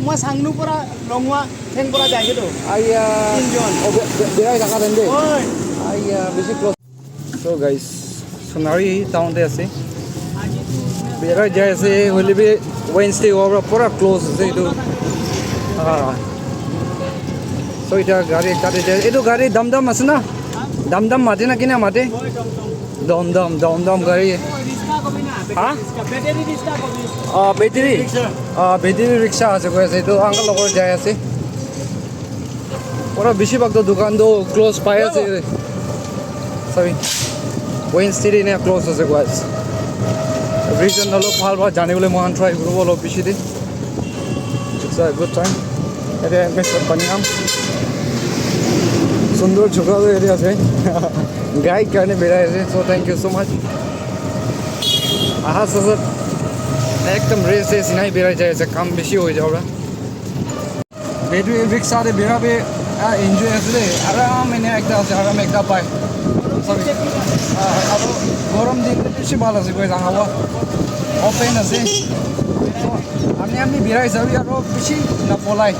মই চাংনু পৰা লংৱা ঠেং পৰা যায় কিন্তু আইয়া তিনজন বেৰাই থাকা তেন্তে হয় আইয়া বেছি ক্লজ সো গাইস সোনাৰী টাউনতে আছে বেৰাই যাই আছে হলে বি ওয়েডনেসডে ওভার পুরা ক্লোজ আছে এইটো সো এটা গাড়ী কাটে যায় এইটো গাড়ী দমদম আছে না দমদম মাতে না কিনা মাতে দমদম গাড়ী বেটেৰী ৰিক্সা আছে কৈ আছে এইটো আংকল লগত যাই আছে পুৰা বেছিভাগতো দোকানটো ক্লোজ পাই আছে সৰি ওয়েডনেসডে নে ক্লোজ আছে কৈ আছে ৰিজন অলপ ভাল ভাল জানিবলৈ মই ট্ৰাই কৰিব অলপ বেছি দিন ইটস আ গুড টাইম এটা মিস্টাৰ পানিয়াম সুন্দৰ ঝোকালো এৰিয়া আছে গাইড কাৰণে বেৰাই আছে সো থ্যাংক ইউ সো মাচ আহা সাজত একদম রেস সিনাই বেড়াই যায় কাম বেশি হয়ে যাওয়া বেটু রিক্সাতে বেড়াবে এনজয় আছে আরাম এনে একটা আছে আরাম একটা পায় আর গরম দিন বেশি ভালো আছে কই হাওয়া ওপেন আছে আমি বেড়াই যাবি আর বেশি না পলাই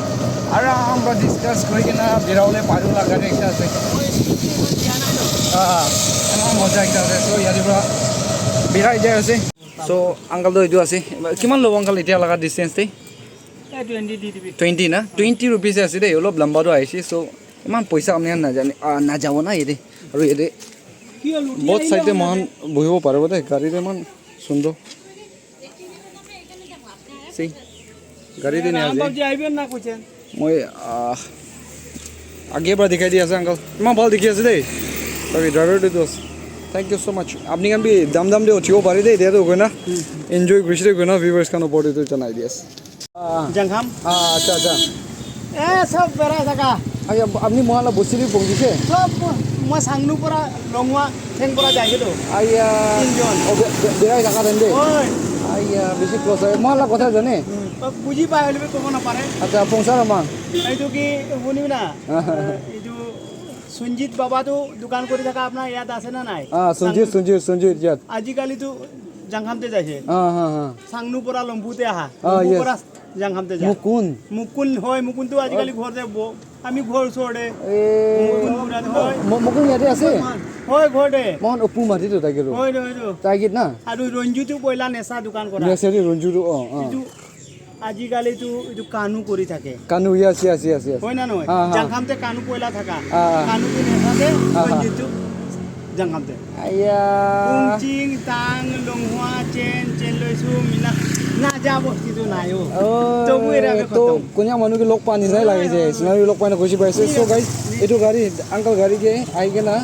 আর আমরা ডিসকাস করে কিনা বেড়ালে পারু লাগারে একটা আছে মজা একটা আছে তো ইয়ার বেড়াই যায় আছে সো আংকল এইটো আছে কিমান ল'ব আংকল এতিয়া লগা ডিষ্টেঞ্চতে 20 না 20 रुपीस আছে দেই অলপ লম্বাটো আহিছে সো ইমান পইচা আপুনি নাযাব না এদে আৰু এদে বহুত চাইতে মহান বহিব পাৰিব দেই গাড়ীৰে ইমান সুন্দৰ সেই গাড়ীতে নে আজি মই আগে পৰা দেখাই দি আছে আংকল ইমান ভাল দেখি আছে দেই তাকে ড্ৰাইভাৰটো আছে থ্যাংক ইউ সো মাচ আপনি কান বি দম দে উঠিব পাৰি দেই দিয়াতো গৈ না এনজয় কৰিছে গৈ না ভিউৱাৰ্ছ কান ওপৰতে জনাই দি আছে জাংখাম আচ্ছা আচ্ছা সব বেড়াই থাকা আপনি মহালা বসিলি পৌঁছিছে সব মই চাংনু পৰা লংৱা ঠেং পৰা যায় কিন্তু আইয়া তিনজন বেড়াই থাকা তেন্তে আইয়া বেছি ক্লোজ হয় মহালা কথা জানে বুজি পাই হলে ক'ব নাপাৰে আচ্ছা পৌঁছা ৰমান এইটো কি শুনিবি না এইটো সঞ্জিত বাবাটো দোকান কৰি থকা আপোনাৰ ইয়াত আছে না নাই সঞ্জিত ইয়াত আজিকালিতো জাংখামতে যাইছে চাংনু পৰা লম্পুতে আহা পৰা জাংখামতে যায় মুকুন হয় মুকুনটো আজিকালি ঘৰতে আমি ঘৰ ওচৰতে মুকুন ইয়াতে আছে হয় ঘৰতে মন অপু মাটিটো তাকে হয় তাইকিত না আৰু ৰঞ্জুটো পইলা নেচা দোকান কৰা নেচাৰি ৰঞ্জুটো আজিকালিতো এইটো কানু কৰি থাকে কানু ইয়াস হয় না নহয় জাংখামতে কানু পইলা থাকা কানু কি নেথাকে ৰঞ্জুটো জাংখামতে আইয়া চিং টাং লংহুৱা চেন লৈছো মিনা না যা বস্তিটো নাই তো বুইৰাবে তো কোনিয়া মানুহকে লগ পানি নাই লাগিছে সিনাৰি লগ পানি খুশি পাইছে সো গাইস এইটো গাড়ী আংকল গাড়ীকে আইকে না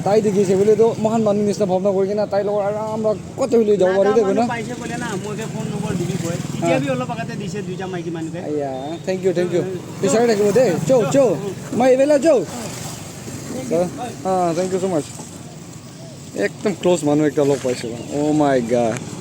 তাই দেখিছে বলে তো মহান মানুহ নিচিনা ভাৱনা কৰি কিনা তাই লগত আৰাম কত হলে যাব পাৰি দেই না পাইছে বলে না মোকে ফোন নম্বৰ দিবি কয় এতিয়া বি অলপ আগতে দিছে দুইটা মাইকী মানুহকে আইয়া থ্যাংক ইউ বিচাৰি থাকিব দেই চৌ মই এবেলা চৌ থ্যাংক ইউ সো মাচ একদম ক্লোজ মানুহ একটা লগ পাইছো ও মাই গড